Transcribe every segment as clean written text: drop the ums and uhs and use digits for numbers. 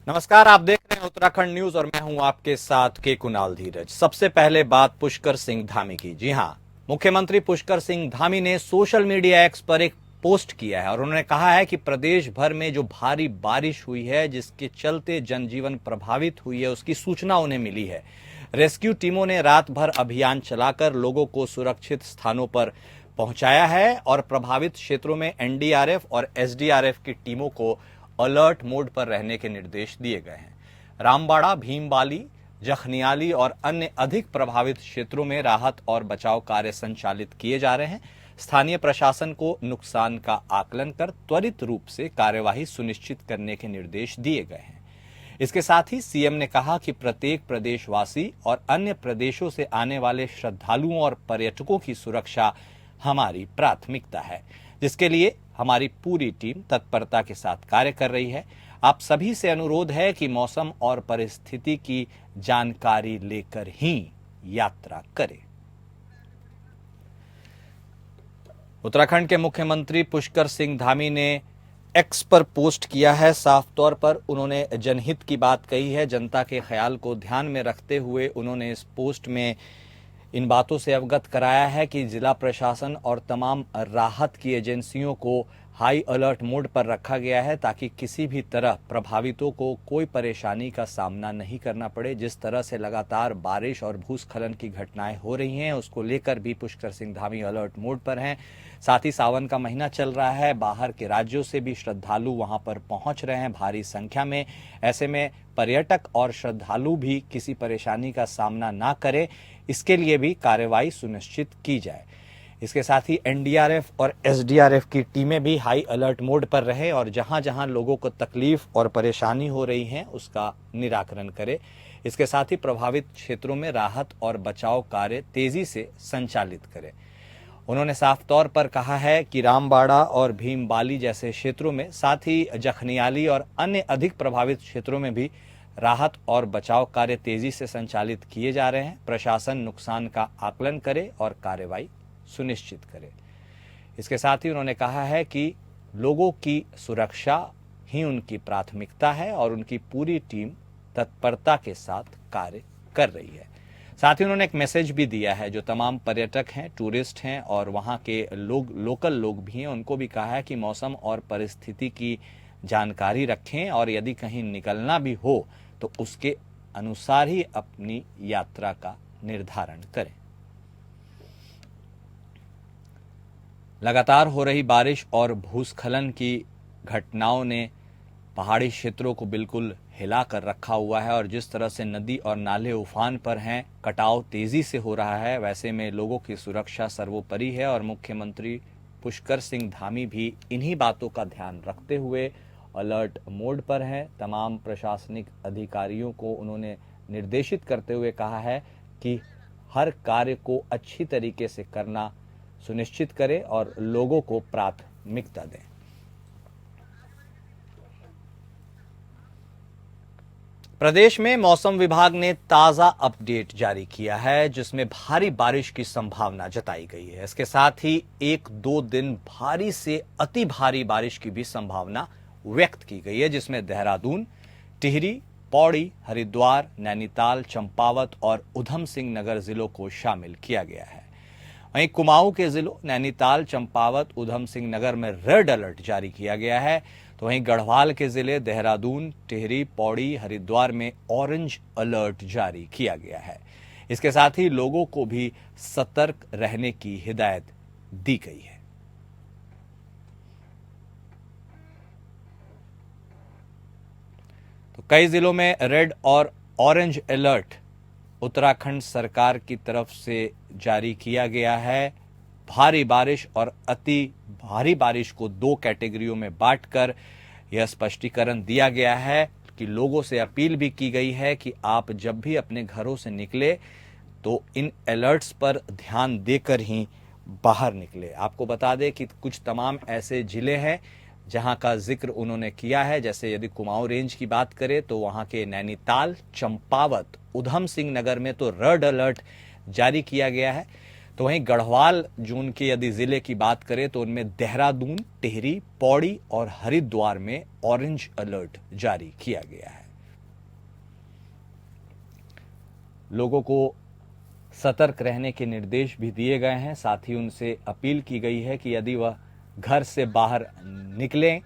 नमस्कार, आप देख रहे हैं उत्तराखंड न्यूज और मैं हूं आपके साथ के कुणाल धीरज। सबसे पहले बात पुष्कर सिंह धामी की। जी हां, मुख्यमंत्री पुष्कर सिंह धामी ने सोशल मीडिया एक्स पर एक पोस्ट किया है और उन्होंने कहा है कि प्रदेश भर में जो भारी बारिश हुई है, जिसके चलते जनजीवन प्रभावित हुई है, उसकी सूचना उन्हें मिली है। रेस्क्यू टीमों ने रात भर अभियान चलाकर लोगों को सुरक्षित स्थानों पर पहुंचाया है और प्रभावित क्षेत्रों में एनडीआरएफ और एसडीआरएफ की टीमों को अलर्ट मोड पर रहने के निर्देश दिए गए हैं। रामबाड़ा, भीमबाली, जखनियाली और अन्य अधिक प्रभावित क्षेत्रों में राहत और बचाव कार्य संचालित किए जा रहे हैं। स्थानीय प्रशासन को नुकसान का आकलन कर त्वरित रूप से कार्यवाही सुनिश्चित करने के निर्देश दिए गए हैं। इसके साथ ही सीएम ने कहा कि प्रत्येक प्रदेशवासी और अन्य प्रदेशों से आने वाले श्रद्धालुओं और पर्यटकों की सुरक्षा हमारी प्राथमिकता है, जिसके लिए हमारी पूरी टीम तत्परता के साथ कार्य कर रही है। आप सभी से अनुरोध है कि मौसम और परिस्थिति की जानकारी लेकर ही यात्रा करें। उत्तराखंड के मुख्यमंत्री पुष्कर सिंह धामी ने एक्स पर पोस्ट किया है। साफ तौर पर उन्होंने जनहित की बात कही है। जनता के ख्याल को ध्यान में रखते हुए उन्होंने इस पोस्ट में इन बातों से अवगत कराया है कि जिला प्रशासन और तमाम राहत की एजेंसियों को हाई अलर्ट मोड पर रखा गया है ताकि किसी भी तरह प्रभावितों को कोई परेशानी का सामना नहीं करना पड़े। जिस तरह से लगातार बारिश और भूस्खलन की घटनाएं हो रही हैं, उसको लेकर भी पुष्कर सिंह धामी अलर्ट मोड पर हैं। साथ ही सावन का महीना चल रहा है, बाहर के राज्यों से भी श्रद्धालु वहां पर पहुंच रहे हैं भारी संख्या में। ऐसे में पर्यटक और श्रद्धालु भी किसी परेशानी का सामना ना करें, इसके लिए भी कार्रवाई सुनिश्चित की जाए। इसके साथ ही एनडीआरएफ और एसडीआरएफ की टीमें भी हाई अलर्ट मोड पर रहे और जहां जहां लोगों को तकलीफ और परेशानी हो रही है उसका निराकरण करे। इसके साथ ही प्रभावित क्षेत्रों में राहत और बचाव कार्य तेजी से संचालित करें। उन्होंने साफ तौर पर कहा है कि रामबाड़ा और भीमबाली जैसे क्षेत्रों में, साथ ही जखनियाली और अन्य अधिक प्रभावित क्षेत्रों में भी राहत और बचाव कार्य तेजी से संचालित किए जा रहे हैं। प्रशासन नुकसान का आकलन करे और कार्रवाई सुनिश्चित करे। इसके साथ ही उन्होंने कहा है कि लोगों की सुरक्षा ही उनकी प्राथमिकता है और उनकी पूरी टीम तत्परता के साथ कार्य कर रही है। साथ ही उन्होंने एक मैसेज भी दिया है जो तमाम पर्यटक हैं, टूरिस्ट हैं और वहाँ के लोग, लोकल लोग भी हैं, उनको भी कहा है कि मौसम और परिस्थिति की जानकारी रखें और यदि कहीं निकलना भी हो तो उसके अनुसार ही अपनी यात्रा का निर्धारण करें। लगातार हो रही बारिश और भूस्खलन की घटनाओं ने पहाड़ी क्षेत्रों को बिल्कुल हिला कर रखा हुआ है और जिस तरह से नदी और नाले उफान पर हैं, कटाव तेजी से हो रहा है, वैसे में लोगों की सुरक्षा सर्वोपरि है और मुख्यमंत्री पुष्कर सिंह धामी भी इन्हीं बातों का ध्यान रखते हुए अलर्ट मोड पर हैं। तमाम प्रशासनिक अधिकारियों को उन्होंने निर्देशित करते हुए कहा है कि हर कार्य को अच्छी तरीके से करना सुनिश्चित करें और लोगों को प्राथमिकता दें। प्रदेश में मौसम विभाग ने ताजा अपडेट जारी किया है जिसमें भारी बारिश की संभावना जताई गई है। इसके साथ ही 1-2 दिन भारी से अति भारी बारिश की भी संभावना व्यक्त की गई है, जिसमें देहरादून, टिहरी, पौड़ी, हरिद्वार, नैनीताल, चंपावत और उधम सिंह नगर जिलों को शामिल किया गया है। वहीं कुमाऊं के जिलों नैनीताल, चंपावत, उधम सिंह नगर में रेड अलर्ट जारी किया गया है, तो वहीं गढ़वाल के जिले देहरादून, टिहरी, पौड़ी, हरिद्वार में ऑरेंज अलर्ट जारी किया गया है। इसके साथ ही लोगों को भी सतर्क रहने की हिदायत दी गई है। तो कई जिलों में रेड और ऑरेंज अलर्ट उत्तराखंड सरकार की तरफ से जारी किया गया है। भारी बारिश और अति भारी बारिश को 2 कैटेगरियों में बांटकर यह स्पष्टीकरण दिया गया है कि लोगों से अपील भी की गई है कि आप जब भी अपने घरों से निकले तो इन अलर्ट्स पर ध्यान देकर ही बाहर निकले। आपको बता दें कि कुछ तमाम ऐसे जिले हैं जहां का जिक्र उन्होंने किया है। जैसे यदि कुमाऊं रेंज की बात करें तो वहां के नैनीताल, चंपावत, उधम सिंह नगर में तो रेड अलर्ट जारी किया गया है। तो वहीं गढ़वाल जून के यदि जिले की बात करें तो उनमें देहरादून, टिहरी, पौड़ी और हरिद्वार में ऑरेंज अलर्ट जारी किया गया है। लोगों को सतर्क रहने के निर्देश भी दिए गए हैं। साथ ही उनसे अपील की गई है कि यदि वह घर से बाहर निकलें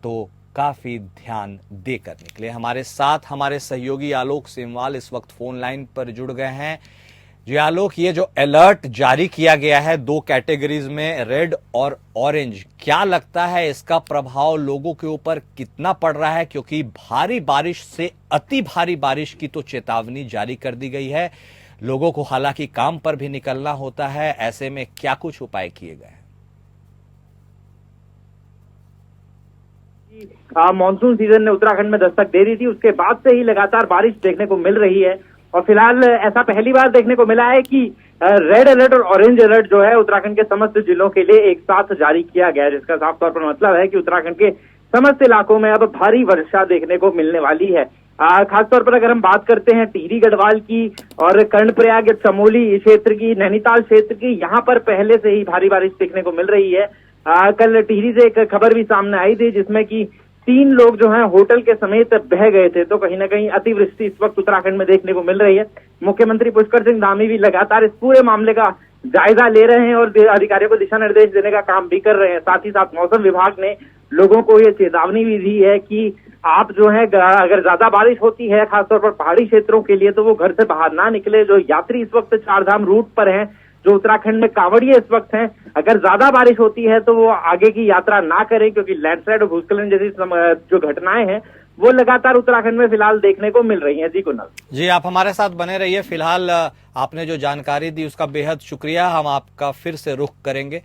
तो काफी ध्यान देकर निकले। हमारे साथ हमारे सहयोगी आलोक सेमवाल इस वक्त फोन लाइन पर जुड़ गए हैं। जी आलोक, ये जो अलर्ट जारी किया गया है 2 कैटेगरीज में, रेड और ऑरेंज, क्या लगता है इसका प्रभाव लोगों के ऊपर कितना पड़ रहा है? क्योंकि भारी बारिश से अति भारी बारिश की तो चेतावनी जारी कर दी गई है। लोगों को हालांकि काम पर भी निकलना होता है, ऐसे में क्या कुछ उपाय किए गए हैं? मानसून सीजन ने उत्तराखंड में दस्तक दे दी थी, उसके बाद से ही लगातार बारिश देखने को मिल रही है और फिलहाल ऐसा पहली बार देखने को मिला है कि रेड अलर्ट और ऑरेंज अलर्ट जो है उत्तराखंड के समस्त जिलों के लिए एक साथ जारी किया गया है, जिसका साफ तौर पर मतलब है कि उत्तराखंड के समस्त इलाकों में अब भारी वर्षा देखने को मिलने वाली है। खासतौर पर अगर हम बात करते हैं टिहरी गढ़वाल की और कर्णप्रयाग चमोली क्षेत्र की, नैनीताल क्षेत्र की, यहाँ पर पहले से ही भारी बारिश देखने को मिल रही है। कल टिहरी से एक खबर भी सामने आई थी जिसमें कि 3 लोग जो हैं होटल के समेत बह गए थे। तो कहीं ना कहीं अतिवृष्टि इस वक्त उत्तराखंड में देखने को मिल रही है। मुख्यमंत्री पुष्कर सिंह धामी भी लगातार इस पूरे मामले का जायजा ले रहे हैं और अधिकारियों को दिशा निर्देश देने का काम भी कर रहे हैं। साथ ही साथ मौसम विभाग ने लोगों को ये चेतावनी भी दी है कि आप जो है अगर ज्यादा बारिश होती है खासतौर पर पहाड़ी क्षेत्रों के लिए तो वो घर से बाहर ना निकले। जो यात्री इस वक्त 4 धाम रूट पर हैं, जो उत्तराखंड में कांवड़िए इस वक्त हैं, अगर ज्यादा बारिश होती है तो वो आगे की यात्रा ना करें, क्योंकि लैंडस्लाइड और भूस्खलन जैसी जो घटनाएं हैं वो लगातार उत्तराखंड में फिलहाल देखने को मिल रही हैं। जी कुणाल जी, आप हमारे साथ बने रहिए। फिलहाल आपने जो जानकारी दी उसका बेहद शुक्रिया। हम आपका फिर से रुख करेंगे।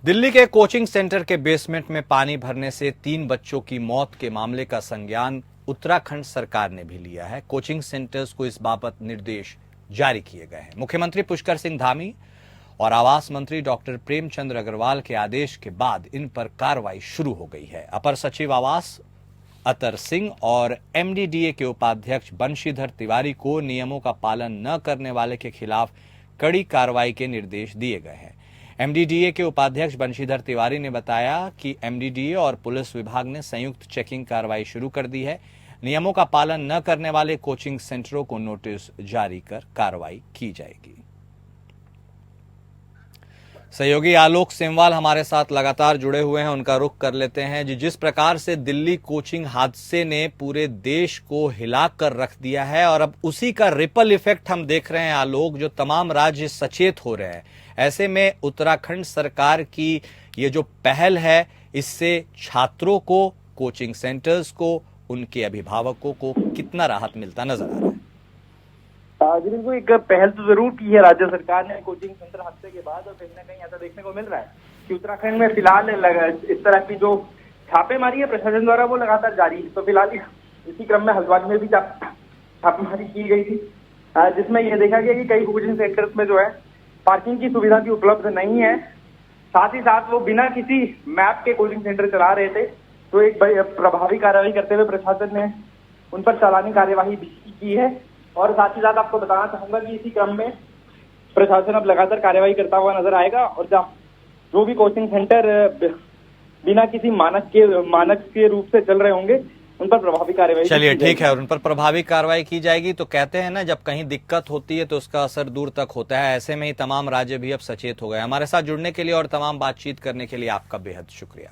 दिल्ली के कोचिंग सेंटर के बेसमेंट में पानी भरने से 3 बच्चों की मौत के मामले का संज्ञान उत्तराखंड सरकार ने भी लिया है। कोचिंग सेंटर्स को इस बाबत निर्देश जारी किए गए हैं। मुख्यमंत्री पुष्कर सिंह धामी और आवास मंत्री डॉक्टर प्रेमचंद अग्रवाल के आदेश के बाद इन पर कार्रवाई शुरू हो गई है। अपर सचिव आवास अतर सिंह और एमडीडीए के उपाध्यक्ष बंशीधर तिवारी को नियमों का पालन न करने वाले के खिलाफ कड़ी कार्रवाई के निर्देश दिए गए हैं। एमडीडीए के उपाध्यक्ष बंशीधर तिवारी ने बताया कि एमडीडीए और पुलिस विभाग ने संयुक्त चेकिंग कार्रवाई शुरू कर दी है। नियमों का पालन न करने वाले कोचिंग सेंटरों को नोटिस जारी कर कार्रवाई की जाएगी। सहयोगी आलोक सेमवाल हमारे साथ लगातार जुड़े हुए हैं, उनका रुख कर लेते हैं। जिस प्रकार से दिल्ली कोचिंग हादसे ने पूरे देश को हिला कर रख दिया है और अब उसी का रिपल इफेक्ट हम देख रहे हैं आलोक, जो तमाम राज्य सचेत हो रहे हैं। ऐसे में उत्तराखंड सरकार की ये जो पहल है, इससे छात्रों को, कोचिंग सेंटर्स को, उनके अभिभावकों को कितना राहत मिलता नजर आ रहा है? जी बिल्कुल, एक पहल तो जरूर की है राज्य सरकार ने कोचिंग सेंटर हादसे के बाद, और कहीं ना कहीं ऐसा देखने को मिल रहा है कि उत्तराखंड में फिलहाल इस तरह की जो छापेमारी है प्रशासन द्वारा वो लगातार जारी है। तो फिलहाल इसी क्रम में हल्द्वानी में भी छापेमारी की गई थी, जिसमें यह देखा गया कि कई कोचिंग सेंटर्स में जो है पार्किंग की सुविधा भी उपलब्ध नहीं है। साथ ही साथ वो बिना किसी मैप के कोचिंग सेंटर चला रहे थे। तो एक प्रभावी कार्रवाई करते हुए प्रशासन ने उन पर चालानी कार्यवाही भी की है। और साथ ही साथ आपको बताना चाहूंगा कि इसी क्रम में प्रशासन अब लगातार कार्यवाही करता हुआ नजर आएगा और जो भी कोचिंग सेंटर बिना किसी मानक के रूप से चल रहे होंगे उन पर प्रभावी कार्रवाई। चलिए ठीक है, और उन पर प्रभावी कार्रवाई की जाएगी। तो कहते हैं ना, जब कहीं दिक्कत होती है तो उसका असर दूर तक होता है। ऐसे में ही तमाम राज्य भी अब सचेत हो गए। हमारे साथ जुड़ने के लिए और तमाम बातचीत करने के लिए आपका बेहद शुक्रिया।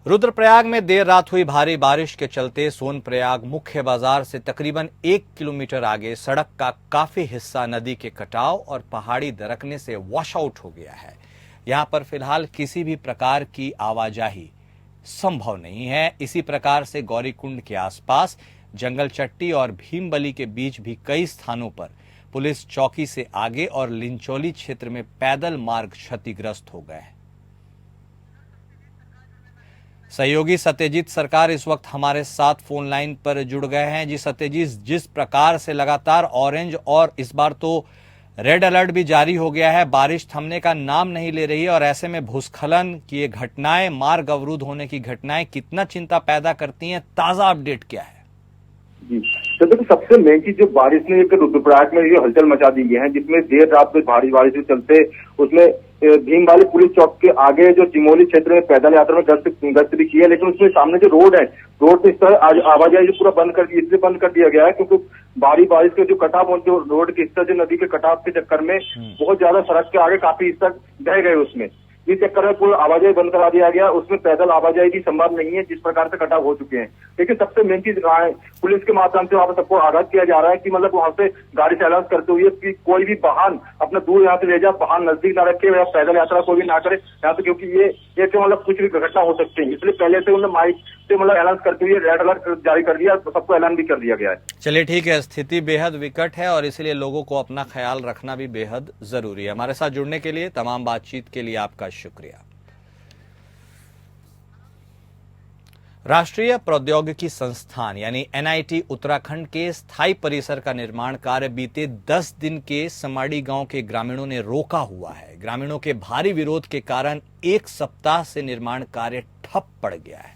रुद्रप्रयाग में देर रात हुई भारी बारिश के चलते सोनप्रयाग मुख्य बाजार से तकरीबन 1 किलोमीटर आगे सड़क का काफी हिस्सा नदी के कटाव और पहाड़ी दरकने से वॉश आउट हो गया है। यहां पर फिलहाल किसी भी प्रकार की आवाजाही संभव नहीं है। इसी प्रकार से गौरीकुंड के आसपास जंगल चट्टी और भीमबली के बीच भी कई स्थानों पर पुलिस चौकी से आगे और लिंचौली क्षेत्र में पैदल मार्ग क्षतिग्रस्त हो गए हैं। सहयोगी सत्यजीत सरकार इस वक्त हमारे साथ फोन लाइन पर जुड़ गए हैं। जी सत्यजीत, जिस प्रकार से लगातार ऑरेंज और इस बार तो रेड अलर्ट भी जारी हो गया है, बारिश थमने का नाम नहीं ले रही है और ऐसे में भूस्खलन की ये घटनाएं, मार्ग अवरुद्ध होने की घटनाएं कितना चिंता पैदा करती हैं? ताजा अपडेट क्या है? जी तो देखो, सबसे मेन चीज जो बारिश ने रुद्रप्रयाग में ये हलचल मचा दी है, जिसमें देर रात में भारी बारिश के चलते उसमें भीम वाली पुलिस चौक के आगे जो चिमोली क्षेत्र में पैदल यात्रा में गश्त भी की है, लेकिन उसमें सामने जो रोड है, रोड पे इस तरह आज आवाजाही जो पूरा बंद कर दी, इसलिए बंद कर दिया गया है क्योंकि भारी बारिश के जो कटाव, जो रोड के हिस्सा जो नदी के कटाव के चक्कर में बहुत ज्यादा सड़क के आगे काफी हिस्सा बह गए, उसमें इस चक्कर में पूरा आवाजाही बंद करा दिया गया। उसमें पैदल आवाजाही भी संभव नहीं है जिस प्रकार से कटाव हो चुके हैं। लेकिन सबसे मेन चीज पुलिस के माध्यम से वहां पर सबको आगाह किया जा रहा है कि मतलब वहां से गाड़ी से अलाउंस करते हुए कि कोई भी वाहन अपना दूर यहाँ से ले जाए, वाहन नजदीक ना रखे या पैदल यात्रा कोई भी ना करे यहाँ से, क्योंकि ये मतलब कुछ भी घटना हो सकती है। इसलिए पहले से उन्होंने माइक से मतलब अलाउंस करते हुए रेड अलर्ट जारी कर दिया, सबको ऐलान भी कर दिया गया है। चलिए ठीक है, स्थिति बेहद विकट है और इसलिए लोगों को अपना ख्याल रखना भी बेहद जरूरी है। हमारे साथ जुड़ने के लिए, तमाम बातचीत के लिए आपका शुक्रिया। राष्ट्रीय प्रौद्योगिकी संस्थान यानी एनआईटी उत्तराखंड के स्थायी परिसर का निर्माण कार्य बीते 10 दिन के समाड़ी गांव के ग्रामीणों ने रोका हुआ है। ग्रामीणों के भारी विरोध के कारण एक सप्ताह से निर्माण कार्य ठप पड़ गया है।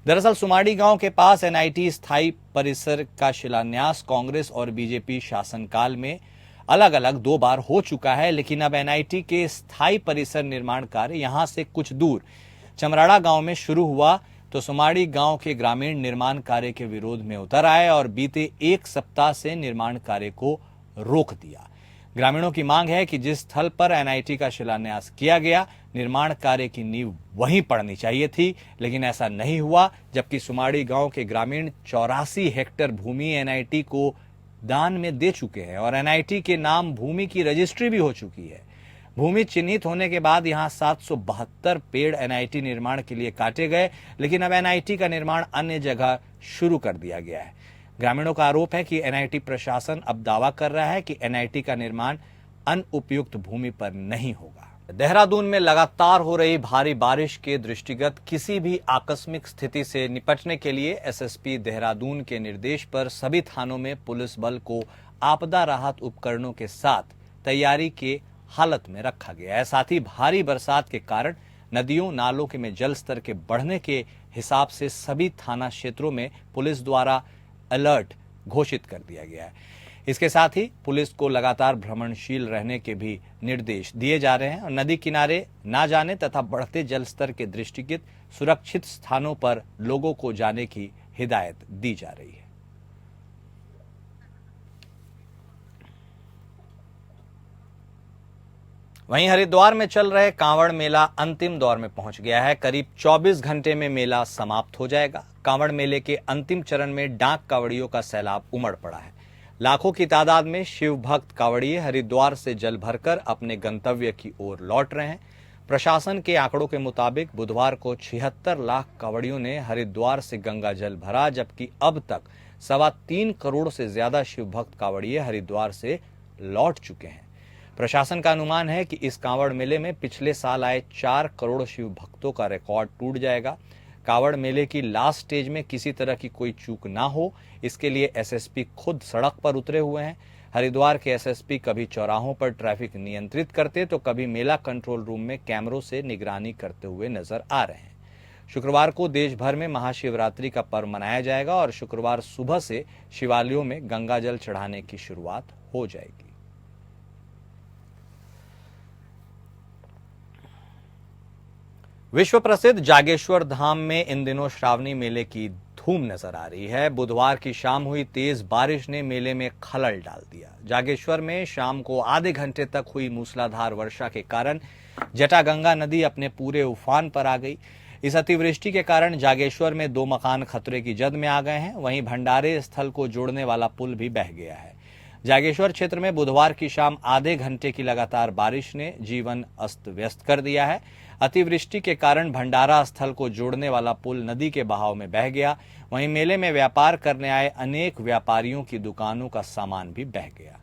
दरअसल सुमाड़ी गांव के पास एनआईटी स्थायी परिसर का शिलान्यास कांग्रेस और बीजेपी शासनकाल में अलग अलग 2 बार हो चुका है, लेकिन अब एनआईटी के स्थायी परिसर निर्माण कार्य यहां से कुछ दूर चमराड़ा गांव में शुरू हुआ तो सुमाड़ी गांव के ग्रामीण निर्माण कार्य के विरोध में उतर आए और बीते 1 सप्ताह से निर्माण कार्य को रोक दिया। ग्रामीणों की मांग है कि जिस स्थल पर एनआईटी का शिलान्यास किया गया, निर्माण कार्य की नींव वहीं पड़नी चाहिए थी, लेकिन ऐसा नहीं हुआ। जबकि सुमाड़ी गांव के ग्रामीण 84 हेक्टेयर भूमि एनआईटी को दान में दे चुके हैं और एनआईटी के नाम भूमि की रजिस्ट्री भी हो चुकी है। भूमि चिन्हित होने के बाद यहां 772 पेड़ एनआईटी निर्माण के लिए काटे गए, लेकिन अब एनआईटी का निर्माण अन्य जगह शुरू कर दिया गया है। ग्रामीणों का आरोप है कि एनआईटी प्रशासन अब दावा कर रहा है कि एनआईटी का निर्माण अनुपयुक्त भूमि पर नहीं होगा। देहरादून में लगातार हो रही भारी बारिश के दृष्टिगत किसी भी आकस्मिक स्थिति से निपटने के लिए एसएसपी देहरादून के निर्देश पर सभी थानों में पुलिस बल को आपदा राहत उपकरणों के साथ तैयारी के हालत में रखा गया है। साथ ही भारी बरसात के कारण नदियों नालों के में जल स्तर के बढ़ने के हिसाब से सभी थाना क्षेत्रों में पुलिस द्वारा अलर्ट घोषित कर दिया गया है। इसके साथ ही पुलिस को लगातार भ्रमणशील रहने के भी निर्देश दिए जा रहे हैं और नदी किनारे ना जाने तथा बढ़ते जल स्तर के दृष्टिगत सुरक्षित स्थानों पर लोगों को जाने की हिदायत दी जा रही है। वहीं हरिद्वार में चल रहे कांवड़ मेला अंतिम दौर में पहुंच गया है। करीब 24 घंटे में मेला समाप्त हो जाएगा। कांवड़ मेले के अंतिम चरण में डाक कांवड़ियों का सैलाब उमड़ पड़ा है। लाखों की तादाद में शिव भक्त कांवड़िए हरिद्वार से जल भरकर अपने गंतव्य की ओर लौट रहे हैं। प्रशासन के आंकड़ों के मुताबिक बुधवार को 76 लाख कांवड़ियों ने हरिद्वार से गंगा जल भरा, जबकि अब तक 3.25 करोड़ से ज्यादा शिव भक्त कांवड़िए हरिद्वार से लौट चुके हैं। प्रशासन का अनुमान है कि इस कांवड़ मेले में पिछले साल आए 4 करोड़ शिव भक्तों का रिकॉर्ड टूट जाएगा। कांवड़ मेले की लास्ट स्टेज में किसी तरह की कोई चूक ना हो, इसके लिए एसएसपी खुद सड़क पर उतरे हुए हैं। हरिद्वार के एसएसपी कभी चौराहों पर ट्रैफिक नियंत्रित करते तो कभी मेला कंट्रोल रूम में कैमरों से निगरानी करते हुए नजर आ रहे हैं। शुक्रवार को देश भर में महाशिवरात्रि का पर्व मनाया जाएगा और शुक्रवार सुबह से शिवालयों में गंगा जल चढ़ाने की शुरुआत हो जाएगी। विश्व प्रसिद्ध जागेश्वर धाम में इन दिनों श्रावणी मेले की धूम नजर आ रही है। बुधवार की शाम हुई तेज बारिश ने मेले में खलल डाल दिया। जागेश्वर में शाम को आधे घंटे तक हुई मूसलाधार वर्षा के कारण जटागंगा नदी अपने पूरे उफान पर आ गई। इस अतिवृष्टि के कारण जागेश्वर में 2 मकान खतरे की जद में आ गए हैं। वहीं भंडारे स्थल को जोड़ने वाला पुल भी बह गया है। जागेश्वर क्षेत्र में बुधवार की शाम आधे घंटे की लगातार बारिश ने जीवन अस्त व्यस्त कर दिया है। अतिवृष्टि के कारण भंडारा स्थल को जोड़ने वाला पुल नदी के बहाव में बह गया। वहीं मेले में व्यापार करने आए अनेक व्यापारियों की दुकानों का सामान भी बह गया।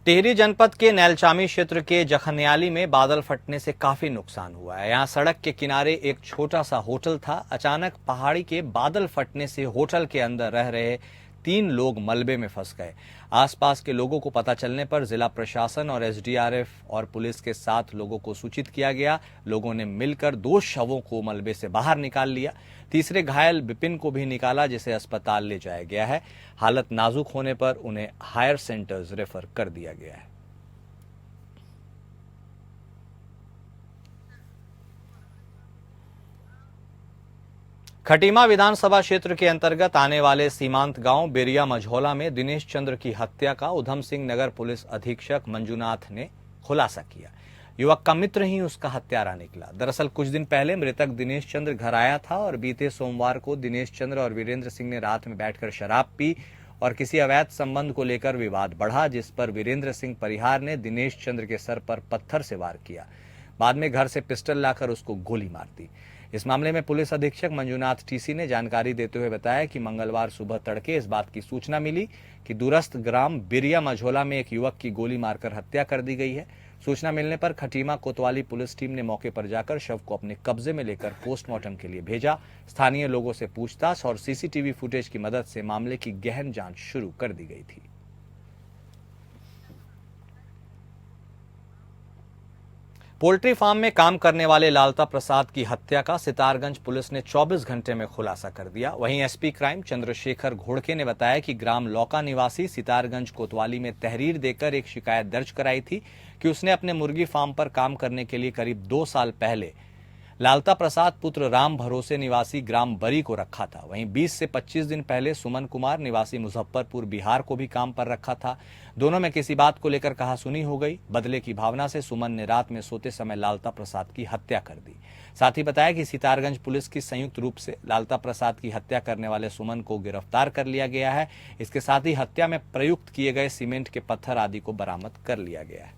टिहरी जनपद के नैलचामी क्षेत्र के जखनियाली में बादल फटने से काफी नुकसान हुआ है। यहां सड़क के किनारे एक छोटा सा होटल था। अचानक पहाड़ी के बादल फटने से होटल के अंदर रह रहे 3 लोग मलबे में फंस गए। आसपास के लोगों को पता चलने पर जिला प्रशासन और एसडीआरएफ और पुलिस के 7 लोगों को सूचित किया गया। लोगों ने मिलकर 2 शवों को मलबे से बाहर निकाल लिया। तीसरे घायल विपिन को भी निकाला, जिसे अस्पताल ले जाया गया है। हालत नाजुक होने पर उन्हें हायर सेंटर्स रेफर कर दिया गया है। खटीमा विधानसभा क्षेत्र के अंतर्गत आने वाले सीमांत गांव बेरिया मझौला में दिनेश चंद्र की हत्या का उधम सिंह नगर पुलिस अधीक्षक मंजुनाथ ने खुलासा किया। युवक का मित्र ही उसका हत्यारा निकला। दरअसल कुछ दिन पहले मृतक दिनेश चंद्र घर आया था और बीते सोमवार को दिनेश चंद्र और वीरेंद्र सिंह ने रात में बैठकर शराब पी और किसी अवैध संबंध को लेकर विवाद बढ़ा, जिस पर वीरेंद्र सिंह परिहार ने दिनेश चंद्र के सर पर पत्थर से वार किया। बाद में घर से पिस्टल लाकर उसको गोली मार दी। इस मामले में पुलिस अधीक्षक मंजुनाथ टीसी ने जानकारी देते हुए बताया कि मंगलवार सुबह तड़के इस बात की सूचना मिली कि दूरस्थ ग्राम बिरिया मझोला में एक युवक की गोली मारकर हत्या कर दी गई है। सूचना मिलने पर खटीमा कोतवाली पुलिस टीम ने मौके पर जाकर शव को अपने कब्जे में लेकर पोस्टमार्टम के लिए भेजा। स्थानीय लोगों से पूछताछ और सीसीटीवी फुटेज की मदद से मामले की गहन जांच शुरू कर दी गई थी। पोल्ट्री फार्म में काम करने वाले लालता प्रसाद की हत्या का सितारगंज पुलिस ने 24 घंटे में खुलासा कर दिया। वहीं एसपी क्राइम चंद्रशेखर घोड़के ने बताया कि ग्राम लौका निवासी सितारगंज कोतवाली में तहरीर देकर एक शिकायत दर्ज कराई थी कि उसने अपने मुर्गी फार्म पर काम करने के लिए करीब 2 साल पहले लालता प्रसाद पुत्र राम भरोसे निवासी ग्राम बरी को रखा था। वहीं 20 से 25 दिन पहले सुमन कुमार निवासी मुजफ्फरपुर बिहार को भी काम पर रखा था। दोनों में किसी बात को लेकर कहासुनी हो गई। बदले की भावना से सुमन ने रात में सोते समय लालता प्रसाद की हत्या कर दी। साथ ही बताया कि सितारगंज पुलिस की संयुक्त रूप से लालता प्रसाद की हत्या करने वाले सुमन को गिरफ्तार कर लिया गया है। इसके साथ ही हत्या में प्रयुक्त किए गए सीमेंट के पत्थर आदि को बरामद कर लिया गया है।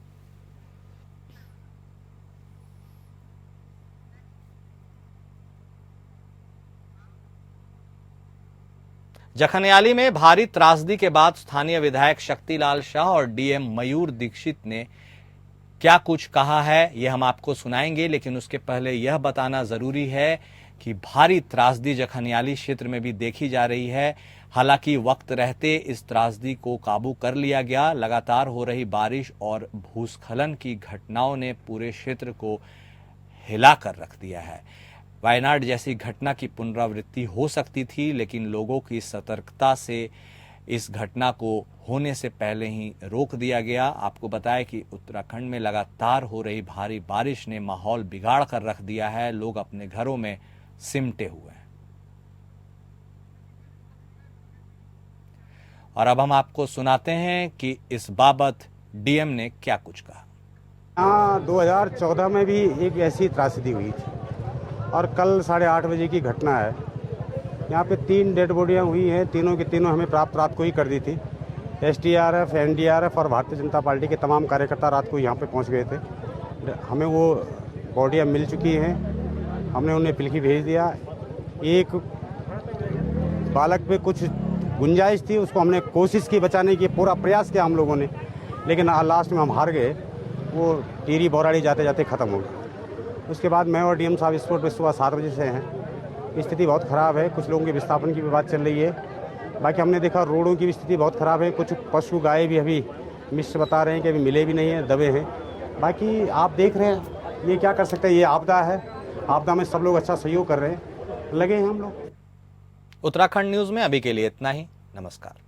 जखनियाली में भारी त्रासदी के बाद स्थानीय विधायक शक्तिलाल शाह और डीएम मयूर दीक्षित ने क्या कुछ कहा है, यह हम आपको सुनाएंगे, लेकिन उसके पहले यह बताना जरूरी है कि भारी त्रासदी जखनियाली क्षेत्र में भी देखी जा रही है। हालांकि वक्त रहते इस त्रासदी को काबू कर लिया गया। लगातार हो रही बारिश और भूस्खलन की घटनाओं ने पूरे क्षेत्र को हिलाकर रख दिया है। वायनाड जैसी घटना की पुनरावृत्ति हो सकती थी, लेकिन लोगों की सतर्कता से इस घटना को होने से पहले ही रोक दिया गया। आपको बताएं कि उत्तराखंड में लगातार हो रही भारी बारिश ने माहौल बिगाड़ कर रख दिया है। लोग अपने घरों में सिमटे हुए हैं। और अब हम आपको सुनाते हैं कि इस बाबत डीएम ने क्या कुछ कहा। हाँ, 2014 में भी एक ऐसी त्रासदी हुई थी और कल 8:30 बजे की घटना है। यहाँ पे 3 डेड बॉडियाँ हुई हैं। तीनों की तीनों हमें प्राप्त रात को ही कर दी थी। एसडीआरएफ, एनडीआरएफ और भारतीय जनता पार्टी के तमाम कार्यकर्ता रात को यहाँ पे पहुँच गए थे। हमें वो बॉडियाँ मिल चुकी हैं। हमने उन्हें पिलखी भेज दिया। एक बालक पे कुछ गुंजाइश थी, उसको हमने कोशिश की बचाने की, पूरा प्रयास किया हम लोगों ने, लेकिन लास्ट में हम हार गए। वो टीरी बौराड़ी जाते जाते ख़त्म हो गया। उसके बाद मैं और डीएम साहब स्पॉट पे सुबह 7 बजे से हैं। स्थिति बहुत ख़राब है। कुछ लोगों के विस्थापन की भी बात चल रही है। बाकी हमने देखा रोडों की भी स्थिति बहुत ख़राब है। कुछ पशु गाय भी अभी मिश्र बता रहे हैं कि अभी मिले भी नहीं हैं, दबे हैं। बाकी आप देख रहे हैं, ये क्या कर सकते हैं, ये आपदा है। आपदा में सब लोग अच्छा सहयोग कर रहे हैं, लगे हैं हम लोग। उत्तराखंड न्यूज में अभी के लिए इतना ही। नमस्कार।